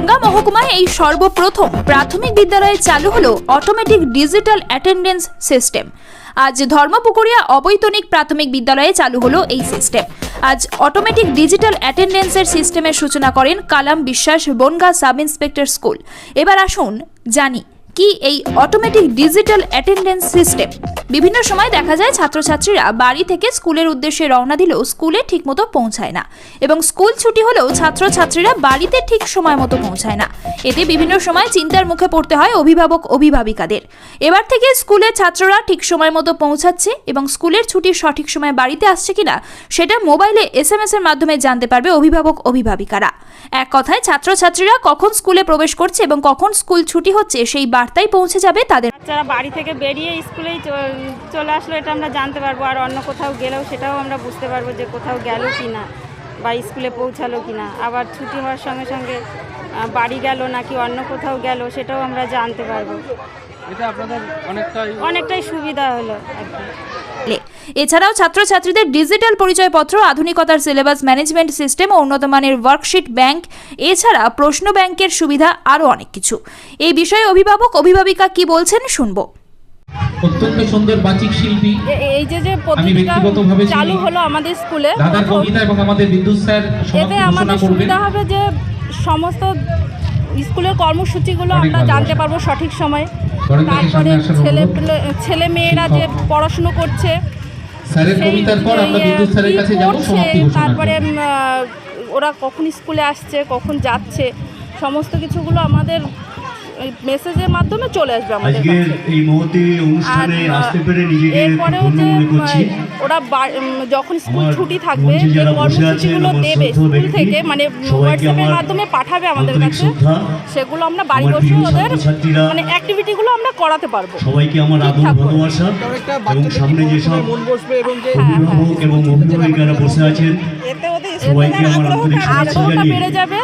বনগাঁ মহকুমায় এই সর্বপ্রথম প্রাথমিক বিদ্যালয়ে চালু হলো অটোমেটিক ডিজিটাল অ্যাটেন্ডেন্স সিস্টেম। আজ ধর্মপুকুরিয়া অবৈতনিক প্রাথমিক বিদ্যালয়ে চালু হলো এই সিস্টেম। আজ অটোমেটিক ডিজিটাল অ্যাটেন্ডেন্সের সিস্টেমের সূচনা করেন কালাম বিশ্বাস বনগাঁ সাব ইন্সপেক্টর স্কুল। এবার আসুন জানি কি এই অটোমেটিক ডিজিটাল অ্যাটেন্ডেন্স সিস্টেম। বিভিন্ন সময় দেখা যায় ছাত্রছাত্রীরা বাড়ি থেকে স্কুলের উদ্দেশ্যে রওনা দিলেও স্কুলে ঠিকমতো পৌঁছায় না, এবং স্কুল ছুটি হলেও ছাত্রছাত্রীরা বাড়িতে ঠিক সময় মতো পৌঁছায় না। এতে বিভিন্ন সময় চিন্তার মুখে পড়তে হয় অভিভাবক অভিভাবিকাদের। এবার থেকে স্কুলে ছাত্ররা ঠিক সময় মতো পৌঁছাচ্ছে এবং স্কুলের ছুটির সঠিক সময় বাড়িতে আসছে কিনা সেটা মোবাইলে SMS এর মাধ্যমে জানতে পারবে অভিভাবক অভিভাবিকারা। এক কথায় ছাত্রছাত্রীরা কখন স্কুলে প্রবেশ করছে এবং কখন স্কুল ছুটি হচ্ছে সেই বার্তাই পৌঁছে যাবে তাদের। বাচ্চারা বাড়ি থেকে বেরিয়ে স্কুলেই চলে আসলো, এটা আমরা জানতে পারবো। আর অন্য কোথাও গেলেও সেটাও আমরা বুঝতে পারবো যে কোথাও গেল কি না বা স্কুলে পৌঁছালো কি না। আবার ছুটি হওয়ার সঙ্গে সঙ্গে বাড়ি গেল নাকি অন্য কোথাও গেল সেটাও আমরা জানতে পারবো। এটা আপনাদের অনেকটাই সুবিধা হলো। এছাড়াও ছাত্রছাত্রীদের ডিজিটাল পরিচয়পত্র, আধুনিকতার সিলেবাস ম্যানেজমেন্ট সিস্টেম ও উন্নত মানের ওয়ার্কশিট ব্যাংক, এছাড়া প্রশ্ন ব্যাংকের সুবিধা আরও অনেক কিছু। এই বিষয়ে অভিভাবক অভিভাবিকা কি বলছেন শুনবো। অত্যন্ত সুন্দর বাচিক শিল্পী এই যে পদ্ধতিটা চালু হলো আমাদের স্কুলে, দাদার কবিতা এবং আমাদের বিদ্যুৎ স্যার এতে আমাদের সুবিধা হবে যে সমস্ত স্কুলের কর্মসূচিগুলো আমরা জানতে পারবো সঠিক সময়ে। তারপরে ছেলে মেয়েরা যে পড়াশুনো করছে তারপরে ওরা কখন স্কুলে আসছে কখন যাচ্ছে সমস্ত কিছুগুলো আমাদের মেসেজের মাধ্যমে চলে আসবে আমাদের কাছে। এই মুহূর্তে অনুষ্ঠানে আসতে পেরে নিজেকে এরপরেও যে ওরা যখন স্কুল ছুটি থাকবে যে কর্মসূচিগুলো দেবে স্কুল থেকে, মানে হোয়াটসঅ্যাপের মাধ্যমে পাঠাবে আমাদের কাছে, সেগুলো আমরা বাড়ি বসে ওদের মানে অ্যাক্টিভিটিগুলো আমরা করাতে পারবো। সবাইকে আমার আদর ভালোবাসা এবং সামনে যেসব অভিভাবক এবং অভিভাবিকারা বসে আছেন এতে ওদের সবাইকে আমার আন্তরিক শুভেচ্ছা জানিয়ে বেড়ে যাবে।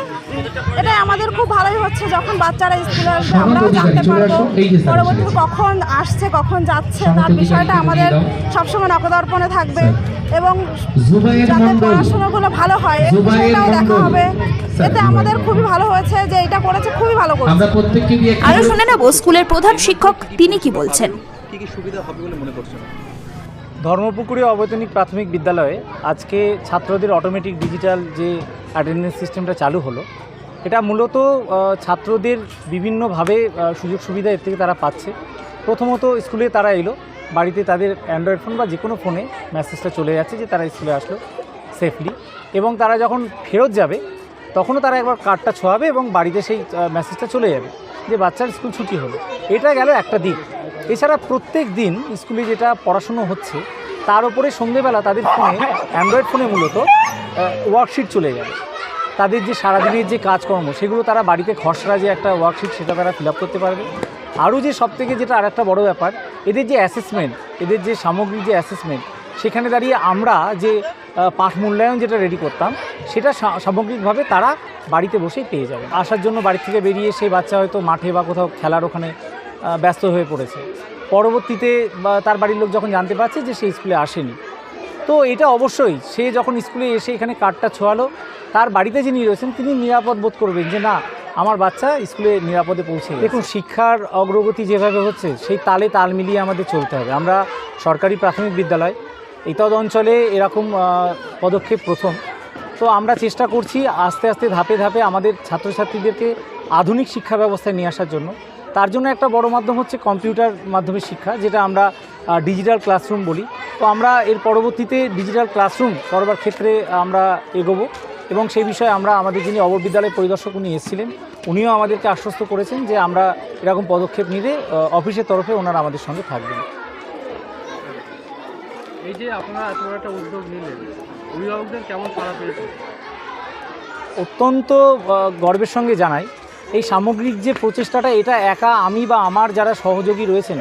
এটাই আমাদের খুব ভালোই হচ্ছে, যখন বাচ্চারা স্কুলে আসবে আমরাও জানতে পারবো পরবর্তীতে কখন আসছে কখন যাচ্ছে, তার বিষয়টা আমাদের সবসময় নখদর্পণে থাকবে এবং যাতে পড়াশোনাগুলো ভালো হয় সেটাও দেখা হবে। এতে আমাদের খুবই ভালো হয়েছে যে এটা করেছে, খুবই ভালো করেছে। আরো শুনে নেব স্কুলের প্রধান শিক্ষক তিনি কি বলছেন। কি কি সুবিধা হবে বলে মনে করছেন? ধর্মপুকুরিয়া অবৈতনিক প্রাথমিক বিদ্যালয়ে আজকে ছাত্রদের অটোমেটিক ডিজিটাল যে অ্যাটেন্ডেন্স সিস্টেমটা চালু হলো, এটা মূলত ছাত্রদের বিভিন্নভাবে সুযোগ সুবিধা এর থেকে তারা পাচ্ছে। প্রথমত স্কুলে তারা এলো, বাড়িতে তাদের অ্যান্ড্রয়েড ফোন বা যে কোনো ফোনে মেসেজটা চলে যাচ্ছে যে তারা স্কুলে আসলো সেফলি, এবং তারা যখন ফেরত যাবে তখনও তারা একবার কার্ডটা ছোঁয়াবে এবং বাড়িতে সেই মেসেজটা চলে যাবে যে বাচ্চার স্কুল ছুটি হলো। এটা গেল একটা দিক। এছাড়া প্রত্যেক দিন স্কুলে যেটা পড়াশুনো হচ্ছে তার উপরে সন্ধ্যেবেলা তাদের ফোনে অ্যান্ড্রয়েড ফোনে মূলত ওয়ার্কশিট চলে যাবে। তাদের যে সারাদিনের যে কাজকর্ম সেগুলো তারা বাড়িতে খসড়া যে একটা ওয়ার্কশিট সেটা তারা ফিল আপ করতে পারবে। আরও যে সবথেকে যেটা আর একটা বড়ো ব্যাপার, এদের যে অ্যাসেসমেন্ট, এদের যে সামগ্রিক যে অ্যাসেসমেন্ট, সেখানে দাঁড়িয়ে আমরা যে পাঠ মূল্যায়ন যেটা রেডি করতাম সেটা সামগ্রিকভাবে তারা বাড়িতে বসেই পেয়ে যাবে। আসার জন্য বাড়ি থেকে বেরিয়ে সেই বাচ্চা হয়তো মাঠে বা কোথাও খেলার ওখানে ব্যস্ত হয়ে পড়েছে, পরবর্তীতে বা তার বাড়ির লোক যখন জানতে পারছে যে সে স্কুলে আসেনি, তো এটা অবশ্যই সে যখন স্কুলে এসে এখানে কার্ডটা ছোঁয়ালো তার বাড়িতে যিনি রয়েছেন তিনি নিরাপদ বোধ করবেন যে না আমার বাচ্চা স্কুলে নিরাপদে পৌঁছে। দেখুন, শিক্ষার অগ্রগতি যেভাবে হচ্ছে সেই তালে তাল মিলিয়ে আমাদের চলতে হবে। আমরা সরকারি প্রাথমিক বিদ্যালয় এইতদ অঞ্চলে এরকম পদক্ষেপ প্রথম, তো আমরা চেষ্টা করছি আস্তে আস্তে ধাপে ধাপে আমাদের ছাত্রছাত্রীদেরকে আধুনিক শিক্ষা ব্যবস্থায় নিয়ে আসার জন্য। তার জন্য একটা বড় মাধ্যম হচ্ছে কম্পিউটার মাধ্যমে শিক্ষা, যেটা আমরা ডিজিটাল ক্লাসরুম বলি। তো আমরা এর পরবর্তীতে ডিজিটাল ক্লাসরুম করবার ক্ষেত্রে আমরা এগোবো, এবং সেই বিষয়ে আমরা আমাদের যিনি অববিদ্যালয় পরিদর্শক উনি এসেছিলেন, উনিও আমাদেরকে আশ্বস্ত করেছেন যে আমরা এরকম পদক্ষেপ নিলে অফিসের তরফে ওনারা আমাদের সঙ্গে থাকবেন। এই যে আপনারা এত বড় একটা উদ্যোগ নিলেন, অভিভাবকদের কেমন সাড়া পেয়েছে? অত্যন্ত গর্বের সঙ্গে জানাই এই সামগ্রিক যে প্রচেষ্টাটা, এটা একা আমি বা আমার যারা সহযোগী রয়েছেন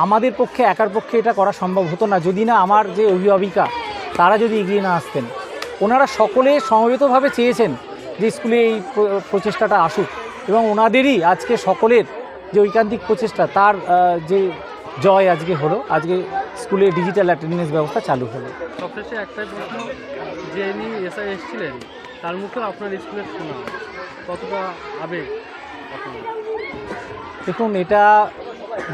আমাদের পক্ষে একার পক্ষে এটা করা সম্ভব হতো না যদি না আমার যে অভিভাবিকা তারা যদি এগিয়ে না আসতেন। ওনারা সকলে সমবেতভাবে চেয়েছেন যে স্কুলে এই প্রচেষ্টাটা আসুক, এবং ওনাদেরই আজকে সকলের যে ঐকান্তিক প্রচেষ্টা তার যে জয় আজকে হলো, আজকে স্কুলে ডিজিটাল অ্যাটেন্ডেন্স ব্যবস্থা চালু হলো। সবশেষে একটাই প্রশ্ন, যে ইনি এসআই এসেছিলেন তার মুখে আপনার স্কুলের শোনা, কতটা আবেগ আপনার? দেখুন, এটা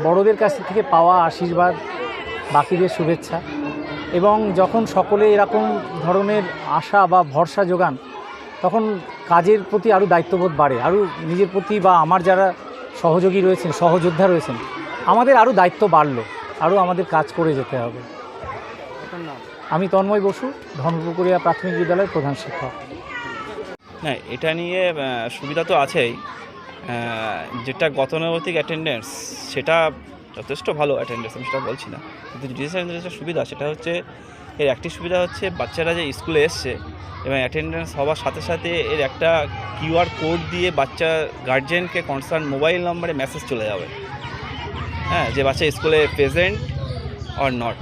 বড়দের কাছ থেকে পাওয়া আশীর্বাদ, বাকিদের শুভেচ্ছা, এবং যখন সকলে এরকম ধরনের আশা বা ভরসা যোগান তখন কাজের প্রতি আরও দায়িত্ববোধ বাড়ে, আরও নিজের প্রতি বা আমার যারা সহযোগী রয়েছেন, সহযোদ্ধা রয়েছেন, আমাদের আরও দায়িত্ব বাড়লো, আরও আমাদের কাজ করে যেতে হবে। আপনার নাম? আমি তন্ময় বসু, ধর্মপুকুরিয়া প্রাথমিক বিদ্যালয়ের প্রধান শিক্ষক। না, এটা নিয়ে সুবিধা তো আছেই। যেটা গতানুগতিক অ্যাটেন্ডেন্স সেটা যথেষ্ট ভালো অ্যাটেন্ডেন্স, আমি সেটা বলছি না, কিন্তু ডিজিটাল যেটা সুবিধা সেটা হচ্ছে, এর একটি সুবিধা হচ্ছে বাচ্চারা যে স্কুলে এসছে এবং অ্যাটেন্ডেন্স হওয়ার সাথে সাথে এর একটা কিউআর কোড দিয়ে বাচ্চা গার্জেনকে কনসার্ন মোবাইল নম্বরে মেসেজ চলে যাবে, হ্যাঁ, যে বাচ্চা স্কুলে প্রেজেন্ট অর নট।